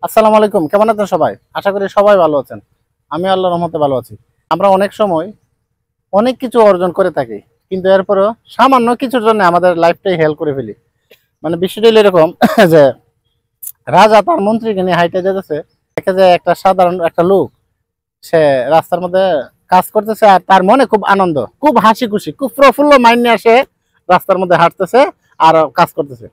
আসসালামু আলাইকুম। কেমন আছেন সবাই? আশা করি সবাই ভালো আছেন। আমি আল্লাহর রহমতে ভালো আছি। আমরা অনেক সময় অনেক কিছু অর্জন করে থাকি, কিন্তু এরপরেও সামান্য কিছুর জন্য আমাদের লাইফটাই হেল করে ফেলি। মানে বিষয়টা হলো এরকম যে রাজা তার মন্ত্রীকে নিয়ে হাইটে যেতেছে, দেখে যে একটা সাধারণ একটা লোক সে রাস্তার মধ্যে কাজ করতেছে, আর তার মনে খুব আনন্দ, খুব হাসি খুশি, খুব প্রফুল্ল মাইন্ড নিয়ে আসে রাস্তার মধ্যে হাঁটতেছে আর কাজ করতেছে।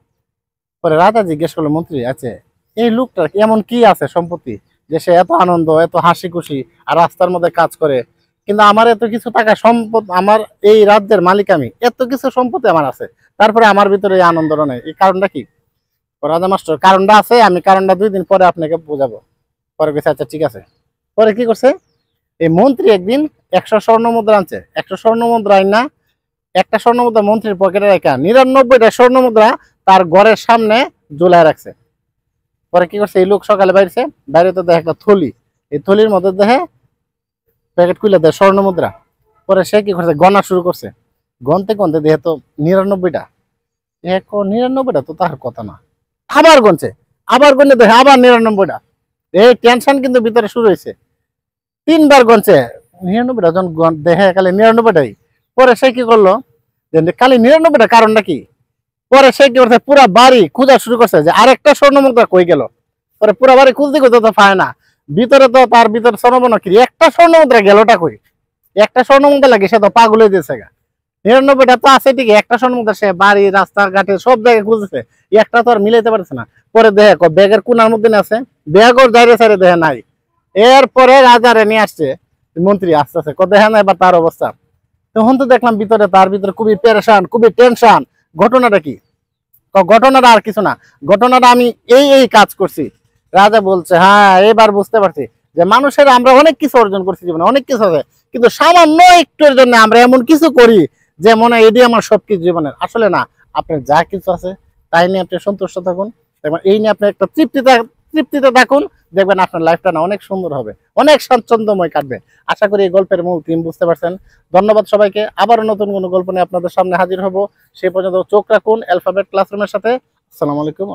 পরে রাজা জিজ্ঞেস করলো মন্ত্রী, আচ্ছা এই লোকটার এমন কি আছে সম্পত্তি যে সে এত আনন্দ, এত হাসি খুশি আর রাস্তার মধ্যে কাজ করে, কিন্তু আমার এত কিছু টাকা সম্পদ, আমার এই রাজ্যের মালিক, আমি এত কিছু সম্পত্তি আমার আছে, তারপরে আমার ভিতরে এই আনন্দটা নেই, এই কারণটা কি? তো রাজা মাস্টার, কারণটা আছে, আমি কারণটা 2 দিন পরে আপনাকে বোঝাবো। পরে গেছে, আচ্ছা ঠিক আছে। পরে কি করছে, এই মন্ত্রী একদিন 100 স্বর্ণ মুদ্রা আনছে। 100 স্বর্ণ মুদ্রা আইন না, একটা স্বর্ণ মুদ্রা মন্ত্রীর পকেটে রেখা 99টা স্বর্ণ মুদ্রা তার ঘরের সামনে ঝুলায় রাখছে। পরে কি করছে, এই লোক সকালে বাইরেছে, বাইরে তো দেখে একটা থলি, এই থলির মধ্যে দেখে প্যাকেট খুলে দেয় স্বর্ণ মুদ্রা। পরে সে কি করছে, গণা শুরু করছে। গনতে গনতে দেখে তো 99টা। 99টা তো তার কথা না, আবার গনছে, আবার গনে দেখে আবার 99টা। এই টেনশন কিন্তু ভিতরে শুরু হয়েছে। 3বার গনছে 99টা, যখন দেখে খালি 99টাই। পরে সে কি করলো, যে খালি 99টা কারণটা কি? পরে সে কি করছে, পুরা বাড়ি খোঁজা শুরু করছে যে আরেকটা স্বর্ণ মুদ্রা কই গেল। পরে পুরা বাড়ি খুঁজতে খুঁজতে তো পায় না, ভিতরে তো তার ভিতরে স্বর্ণ কি একটা স্বর্ণ মুদ্রা গেলটা কই? একটা স্বর্ণ মুদ্রা লাগে সে তো পাগল হয়ে দিয়েছে গা। 99টা তো আছে ঠিকই, একটা স্বর্ণ মুদ্রা সে বাড়ি রাস্তাঘাটে সব জায়গায় খুঁজেছে, একটা তো আর মিলাইতে পারছে না। পরে দেখে ব্যাগের কোনার মধ্যে আছে, ব্যাগ ওর যাইরে সাইরে দেখে নাই। এরপরে রাজারে নিয়ে আসছে মন্ত্রী, আস্তে আস্তে দেখে না এবার তার অবস্থা। তখন তো দেখলাম ভিতরে, তার ভিতরে খুবই পেরেশান, খুবই টেনশন। ঘটনাটা কি? ঘটনাটা আর কিছু না, ঘটনাটা আমি এই কাজ করছি। রাজা বলছে, হ্যাঁ এবার বুঝতে পারছি যে মানুষের আমরা অনেক কিছু অর্জন করছি জীবনে, অনেক কিছু আছে, কিন্তু সামান্য একটুর জন্য আমরা এমন কিছু করি যে মনে হয় এটি আমার সবকিছু জীবনের। আসলে না, আপনার যা কিছু আছে তাই নিয়ে আপনি সন্তুষ্ট থাকুন, দেখবেন এই নিয়ে আপনি একটা তৃপ্তিতে থাকুন, দেখবেন আপনার লাইফটা না অনেক সুন্দর হবে, অনেক স্বাচ্ছন্দ্যময় কাটবে। আশা করি এই গল্পের মূল থিম বুঝতে পারছেন। ধন্যবাদ সবাইকে। আবারও নতুন কোনো গল্প নিয়ে আপনাদের সামনে হাজির হব। সেই পর্যন্ত চোখ রাখুন অ্যালফাবেট ক্লাসরুমের সাথে। আসসালামু আলাইকুম।